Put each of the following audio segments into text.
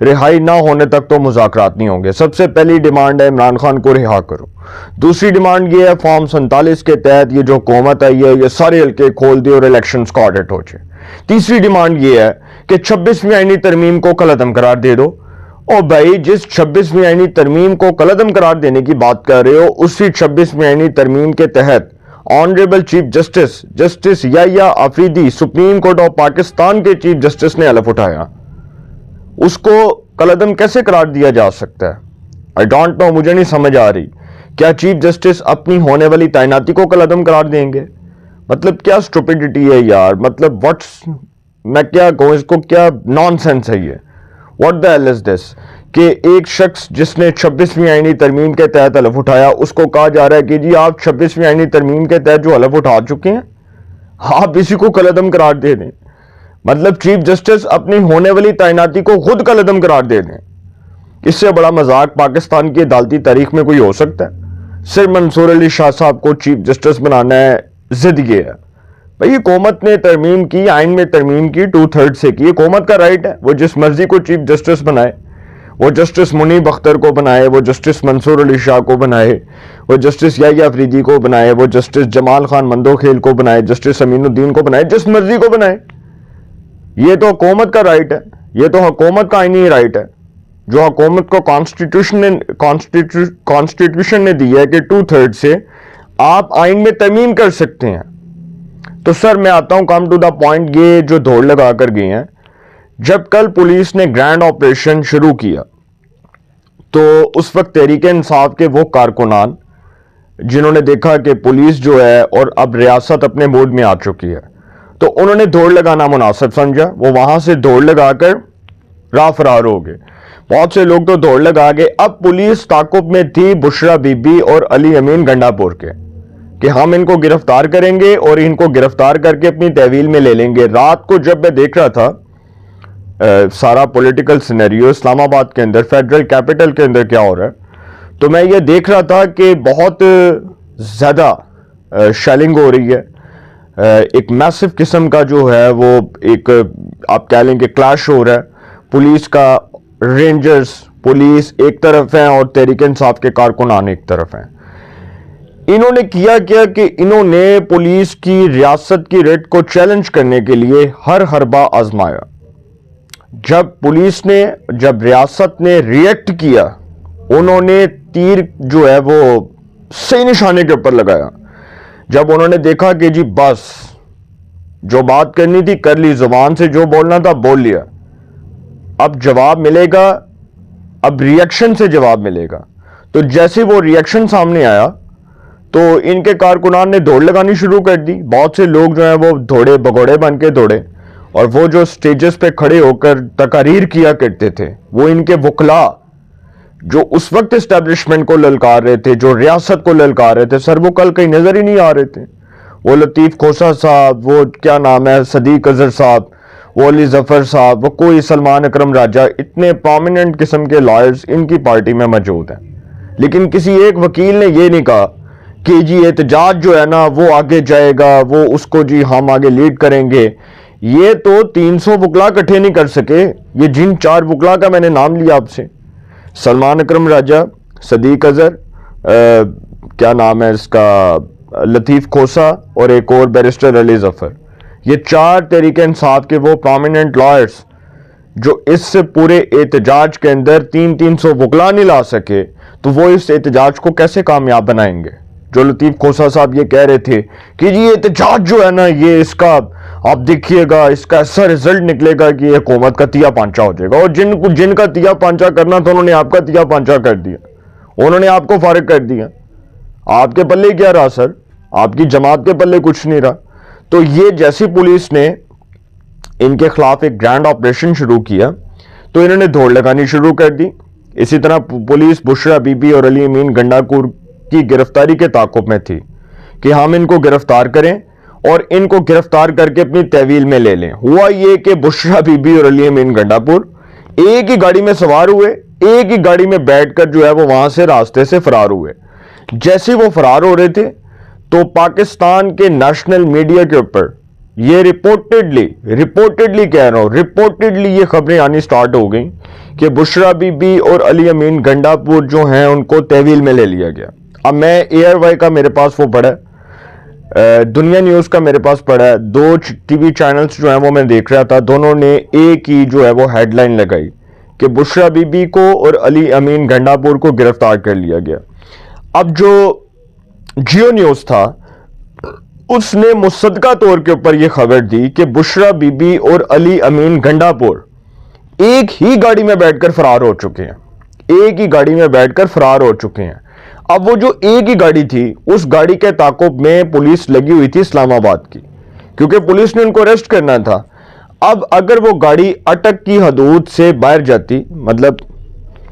رہائی نہ ہونے تک تو مذاکرات نہیں ہوں گے. سب سے پہلی ڈیمانڈ ہے عمران خان کو رہا کرو. دوسری ڈیمانڈ یہ ہے فارم 47 کے تحت یہ جو حکومت آئی ہے یہ سارے حلقے کھول دے اور الیکشنز کا آڈٹ ہو جائے. تیسری ڈیمانڈ یہ ہے کہ 26ویں آئینی ترمیم کو کالعدم قرار دے دو. اور بھائی جس 26ویں آئینی ترمیم کو کالعدم قرار دینے کی بات کر رہے ہو اسی 26ویں آئینی ترمیم کے تحت honourable chief justice Yahya Afridi supreme court of Pakistan کے چیف جسٹس نے حلف اٹھایا. اس کو کالعدم کیسے قرار دیا جا سکتا ہے؟ آئی ڈونٹ نو، مجھے نہیں سمجھ آ رہی. کیا چیف جسٹس اپنی ہونے والی تعیناتی کو کالعدم قرار دیں گے؟ مطلب کیا اسٹوپیڈیٹی ہے یار. مطلب میں کیا کہوں اس کو، کیا نان سینس ہے یہ. واٹ دا ہیل از دس کہ ایک شخص جس نے 26ویں آئینی ترمیم کے تحت حلف اٹھایا اس کو کہا جا رہا ہے کہ جی آپ 26ویں آئینی ترمیم کے تحت جو حلف اٹھا چکے ہیں آپ اسی کو کالعدم قرار دے دیں. مطلب چیف جسٹس اپنی ہونے والی تعیناتی کو خود کالعدم قرار دے دیں. اس سے بڑا مذاق پاکستان کی عدالتی تاریخ میں کوئی ہو سکتا ہے؟ صرف منصور علی شاہ صاحب کو چیف جسٹس بنانا ہے. ضد یہ ہے بھئی حکومت نے ترمیم کی، آئین میں ترمیم کی 2/3 سے کی. حکومت کا رائٹ ہے وہ جس مرضی کو چیف جسٹس بنائے. وہ جسٹس منیب اختر کو بنائے، وہ جسٹس منصور علی شاہ کو بنائے، وہ جسٹس یحییٰ آفریدی کو بنائے، وہ جسٹس جمال خان مندوخیل کو بنائے، جسٹس امین الدین کو بنائے، جس مرضی کو بنائے. یہ تو حکومت کا رائٹ ہے، یہ تو حکومت کا آئینی رائٹ ہے جو حکومت کو کانسٹیٹیوشن نے دی ہے کہ 2/3 سے آپ آئین میں ترمیم کر سکتے ہیں. تو سر میں آتا ہوں کم ٹو دا پوائنٹ. یہ جو دوڑ لگا کر گئے ہیں، جب کل پولیس نے گرینڈ آپریشن شروع کیا تو اس وقت تحریک انصاف کے وہ کارکنان جنہوں نے دیکھا کہ پولیس جو ہے اور اب ریاست اپنے موڈ میں آ چکی ہے تو انہوں نے دوڑ لگانا مناسب سمجھا. وہ وہاں سے دوڑ لگا کر راہ فرار ہو گئے. بہت سے لوگ تو دوڑ لگا گئے. اب پولیس تعاقب میں تھی بشرا بی بی اور علی امین گنڈا پور کے کہ ہم ان کو گرفتار کریں گے اور ان کو گرفتار کر کے اپنی تحویل میں لے لیں گے. رات کو جب میں دیکھ رہا تھا سارا پولیٹیکل سینیریو اسلام آباد کے اندر فیڈرل کیپٹل کے اندر کیا ہو رہا ہے تو میں یہ دیکھ رہا تھا کہ بہت زیادہ شیلنگ ہو رہی ہے. ایک میسو قسم کا جو ہے وہ ایک آپ کہہ لیں کہ کلیش ہو رہا ہے. پولیس کا رینجرز پولیس ایک طرف ہیں اور تحریک انصاف کے کارکنان ایک طرف ہیں. انہوں نے کیا کہ انہوں نے پولیس کی ریاست کی ریٹ کو چیلنج کرنے کے لیے ہر حربہ آزمایا. جب ریاست نے ریئیکٹ کیا انہوں نے تیر جو ہے وہ صحیح نشانے کے اوپر لگایا. جب انہوں نے دیکھا کہ جی بس جو بات کرنی تھی کر لی، زبان سے جو بولنا تھا بول لیا، اب جواب ملے گا، اب ریئیکشن سے جواب ملے گا. تو جیسے وہ ریئیکشن سامنے آیا تو ان کے کارکنان نے دوڑ لگانی شروع کر دی. بہت سے لوگ جو ہیں وہ دوڑے بگوڑے بن کے دوڑے اور وہ جو سٹیجز پہ کھڑے ہو کر تقاریر کیا کرتے تھے وہ ان کے وکلاء جو اس وقت اسٹیبلشمنٹ کو للکار رہے تھے، جو ریاست کو للکار رہے تھے، سر وہ کل کہیں نظر ہی نہیں آ رہے تھے. وہ لطیف کھوسا صاحب، وہ کیا نام ہے صدیق اظہر صاحب، وہ علی ظفر صاحب، وہ کوئی سلمان اکرم راجہ، اتنے پرومیننٹ قسم کے لائرز ان کی پارٹی میں موجود ہیں. لیکن کسی ایک وکیل نے یہ نہیں کہا کہ جی احتجاج جو ہے نا وہ آگے جائے گا، وہ اس کو جی ہم آگے لیڈ کریں گے. یہ تو 300 وکلاء اکٹھے نہیں کر سکے. یہ جن 4 وکلاء کا میں نے نام لیا آپ سے، سلمان اکرم راجہ، صدیق اظہر، کیا نام ہے اس کا، لطیف کھوسا اور ایک اور بیرسٹر علی ظفر، یہ 4 تحریک انصاف کے وہ پرومیننٹ لائرز جو اس پورے احتجاج کے اندر 300 وکلاء نہیں لا سکے تو وہ اس احتجاج کو کیسے کامیاب بنائیں گے؟ جو لطیف کھوسا صاحب یہ کہہ رہے تھے کہ جی احتجاج جو ہے نا یہ اس کا آپ دیکھیے گا اس کا ایسا رزلٹ نکلے گا کہ یہ حکومت کا تیا پانچا ہو جائے گا. اور جن کا تیا پانچا کرنا تھا انہوں نے آپ کا تیا پانچا کر دیا، انہوں نے آپ کو فارغ کر دیا. آپ کے پلے کیا رہا سر؟ آپ کی جماعت کے پلے کچھ نہیں رہا. تو یہ جیسی پولیس نے ان کے خلاف ایک گرینڈ آپریشن شروع کیا تو انہوں نے دوڑ لگانی شروع کر دی. اسی طرح پولیس بشرا بی بی اور علی امین گنڈاپور کی گرفتاری کے تعاقب میں تھی کہ ہم ان کو گرفتار کریں اور ان کو گرفتار کر کے اپنی تحویل میں لے لیں. ہوا یہ کہ بشرا بی بی اور علی امین گنڈاپور ایک ہی گاڑی میں سوار ہوئے، ایک ہی گاڑی میں بیٹھ کر جو ہے وہ وہاں سے راستے سے فرار ہوئے. جیسے وہ فرار ہو رہے تھے تو پاکستان کے نیشنل میڈیا کے اوپر یہ ریپورٹڈلی کہہ رہا ہوں، ریپورٹڈلی یہ خبریں آنی سٹارٹ ہو گئیں کہ بشرا بی بی اور علی امین گنڈا پور جو ہیں ان کو تحویل میں لے لیا گیا۔ اب میں اے آر وائی کا میرے پاس وہ پڑا ہے، دنیا نیوز کا میرے پاس پڑا ہے، دو ٹی وی چینلز جو ہیں وہ میں دیکھ رہا تھا، دونوں نے ایک ہی جو ہے وہ ہیڈ لائن لگائی کہ بشرا بی بی کو اور علی امین گنڈا پور کو گرفتار کر لیا گیا۔ اب جو جیو نیوز تھا اس نے مصدقہ طور کے اوپر یہ خبر دی کہ بشرا بی بی اور علی امین گنڈا پور ایک ہی گاڑی میں بیٹھ کر فرار ہو چکے ہیں، اب وہ جو ایک ہی گاڑی تھی اس گاڑی کے تعاقب میں پولیس لگی ہوئی تھی اسلام آباد کی، کیونکہ پولیس نے ان کو اریسٹ کرنا تھا۔ اب اگر وہ گاڑی اٹک کی حدود سے باہر جاتی، مطلب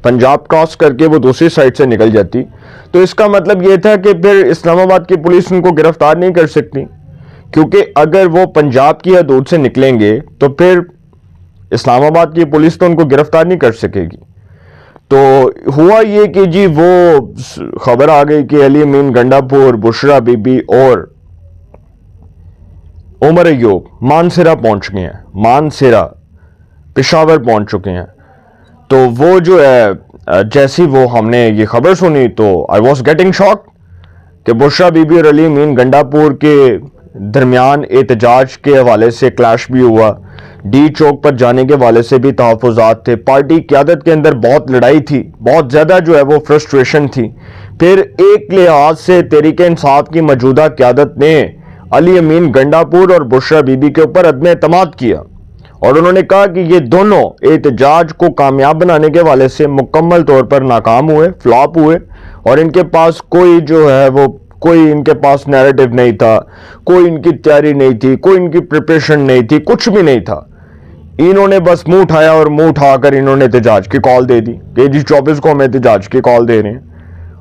پنجاب کراس کر کے وہ دوسری سائڈ سے نکل جاتی، تو اس کا مطلب یہ تھا کہ پھر اسلام آباد کی پولیس ان کو گرفتار نہیں کر سکتی، کیونکہ اگر وہ پنجاب کی حدود سے نکلیں گے تو پھر اسلام آباد کی پولیس تو ان کو گرفتار نہیں کر سکے گی۔ تو ہوا یہ کہ جی وہ خبر آ گئی کہ علی امین گنڈا پور، بشرا بی بی اور عمر ایوب مانسیرہ پہنچ گئے ہیں، مانسیرہ پشاور پہنچ چکے ہیں۔ تو وہ جو ہے جیسی وہ ہم نے یہ خبر سنی تو آئی واز گیٹنگ شاک کہ بشرا بی بی اور علی امین گنڈا پور کے درمیان احتجاج کے حوالے سے کلیش بھی ہوا، ڈی چوک پر جانے کے حوالے سے بھی تحفظات تھے، پارٹی قیادت کے اندر بہت لڑائی تھی، بہت زیادہ جو ہے وہ فرسٹریشن تھی۔ پھر ایک لحاظ سے تحریک انصاف کی موجودہ قیادت نے علی امین گنڈا پور اور بشرا بی بی کے اوپر عدم اعتماد کیا، اور انہوں نے کہا کہ یہ دونوں احتجاج کو کامیاب بنانے کے حوالے سے مکمل طور پر ناکام ہوئے، فلاپ ہوئے، اور ان کے پاس کوئی جو ہے وہ کوئی ان کے پاس نیریٹو نہیں تھا، کوئی ان کی تیاری نہیں تھی، کوئی ان کی پریپریشن نہیں تھی، کچھ بھی نہیں تھا۔ انہوں نے بس منہ اٹھایا اور منہ اٹھا کر انہوں نے احتجاج کی کال دے دی کہ جی 24 کو ہم احتجاج کی کال دے رہے ہیں۔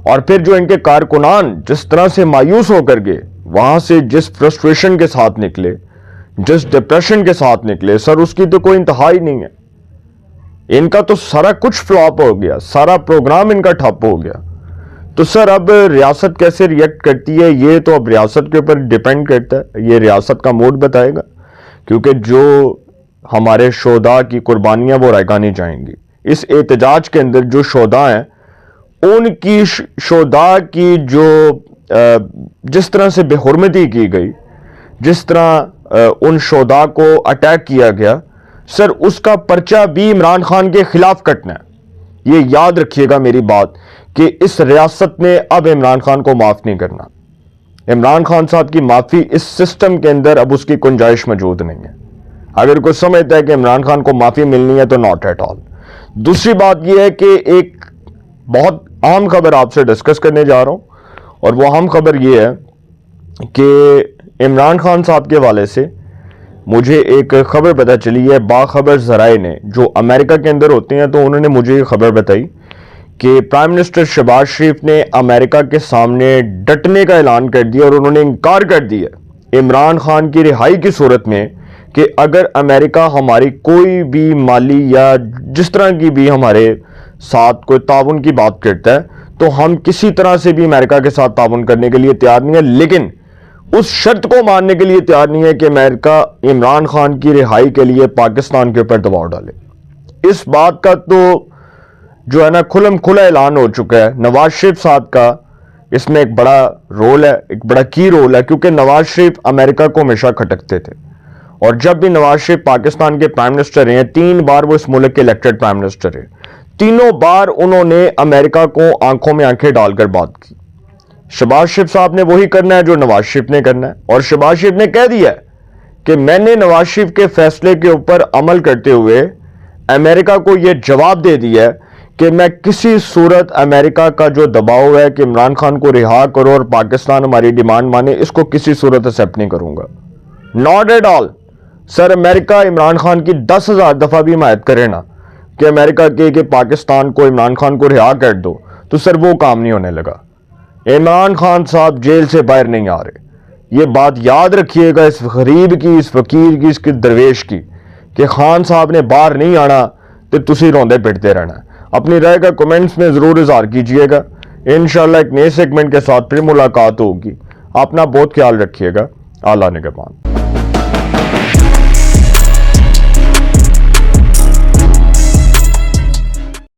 اور پھر جو ان کے کارکنان جس طرح سے مایوس ہو کر گئے وہاں سے، جس فرسٹریشن کے ساتھ نکلے، جس ڈپریشن کے ساتھ نکلے، سر اس کی تو کوئی انتہا ہی نہیں ہے۔ ان کا تو سارا کچھ فلاپ ہو گیا، سارا پروگرام ان کا ٹھپ ہو گیا۔ تو سر اب ریاست کیسے ریئیکٹ کرتی ہے یہ تو اب ریاست کے اوپر ڈیپینڈ کرتا ہے، یہ ریاست کا موڈ بتائے گا، کیونکہ جو ہمارے شہداء کی قربانیاں وہ رائگاں نہیں جائیں گی۔ اس احتجاج کے اندر جو شہداء ہیں ان کی شہداء کی جو جس طرح سے بے حرمتی کی گئی، جس طرح ان شہداء کو اٹیک کیا گیا، سر اس کا پرچہ بھی عمران خان کے خلاف کٹنا ہے۔ یہ یاد رکھیے گا میری بات کہ اس ریاست نے اب عمران خان کو معاف نہیں کرنا۔ عمران خان صاحب کی معافی اس سسٹم کے اندر اب اس کی گنجائش موجود نہیں ہے۔ اگر کوئی سمجھتا ہے کہ عمران خان کو معافی ملنی ہے تو ناٹ ایٹ آل۔ دوسری بات یہ ہے کہ ایک بہت اہم خبر آپ سے ڈسکس کرنے جا رہا ہوں، اور وہ اہم خبر یہ ہے کہ عمران خان صاحب کے حوالے سے مجھے ایک خبر پتہ چلی ہے، باخبر ذرائع نے جو امریکہ کے اندر ہوتے ہیں، تو انہوں نے مجھے یہ خبر بتائی کہ پرائم منسٹر شہباز شریف نے امریکہ کے سامنے ڈٹنے کا اعلان کر دیا، اور انہوں نے انکار کر دیا عمران خان کی رہائی کی صورت میں کہ اگر امریکہ ہماری کوئی بھی مالی یا جس طرح کی بھی ہمارے ساتھ کوئی تعاون کی بات کرتا ہے تو ہم کسی طرح سے بھی امریکہ کے ساتھ تعاون کرنے کے لیے تیار نہیں ہے، لیکن اس شرط کو ماننے کے لیے تیار نہیں ہے کہ امریکہ عمران خان کی رہائی کے لیے پاکستان کے اوپر دباؤ ڈالے۔ اس بات کا تو جو ہے نا کھلم کھلا اعلان ہو چکا ہے۔ نواز شریف صاحب کا اس میں ایک بڑا رول ہے، ایک بڑا کی رول ہے، کیونکہ نواز شریف امریکہ کو ہمیشہ کھٹکتے تھے، اور جب بھی نواز شریف پاکستان کے پرائم منسٹر ہیں، 3 بار وہ اس ملک کے الیکٹڈ پرائم منسٹر ہیں، تینوں بار انہوں نے امریکہ کو آنکھوں میں آنکھیں ڈال کر بات کی۔ شہباز شریف صاحب نے وہی کرنا ہے جو نواز شریف نے کرنا ہے، اور شہباز شریف نے کہہ دیا ہے کہ میں نے نواز شریف کے فیصلے کے اوپر عمل کرتے ہوئے امریکہ کو یہ جواب دے دیا ہے کہ میں کسی صورت امریکہ کا جو دباؤ ہے کہ عمران خان کو رہا کرو اور پاکستان ہماری ڈیمانڈ مانے، اس کو کسی صورت ایکسپٹ نہیں کروں گا، ناٹ ایٹ آل۔ سر امریکہ عمران خان کی 10,000 دفعہ بھی حمایت کرے نا کہ امریکہ کہ پاکستان کو عمران خان کو رہا کر دو، تو سر وہ کام نہیں ہونے لگا۔ عمران خان صاحب جیل سے باہر نہیں آ رہے، یہ بات یاد رکھیے گا اس غریب کی، اس فقیر کی، اس کی درویش کی، کہ خان صاحب نے باہر نہیں آنا تو تسی روندے پٹتے رہنا ہے۔ اپنی رائے کا کمنٹس میں ضرور اظہار کیجئے گا۔ انشاءاللہ ایک نئے سیگمنٹ کے ساتھ پھر ملاقات ہوگی۔ اپنا بہت خیال رکھیے گا۔ اللہ نگہبان۔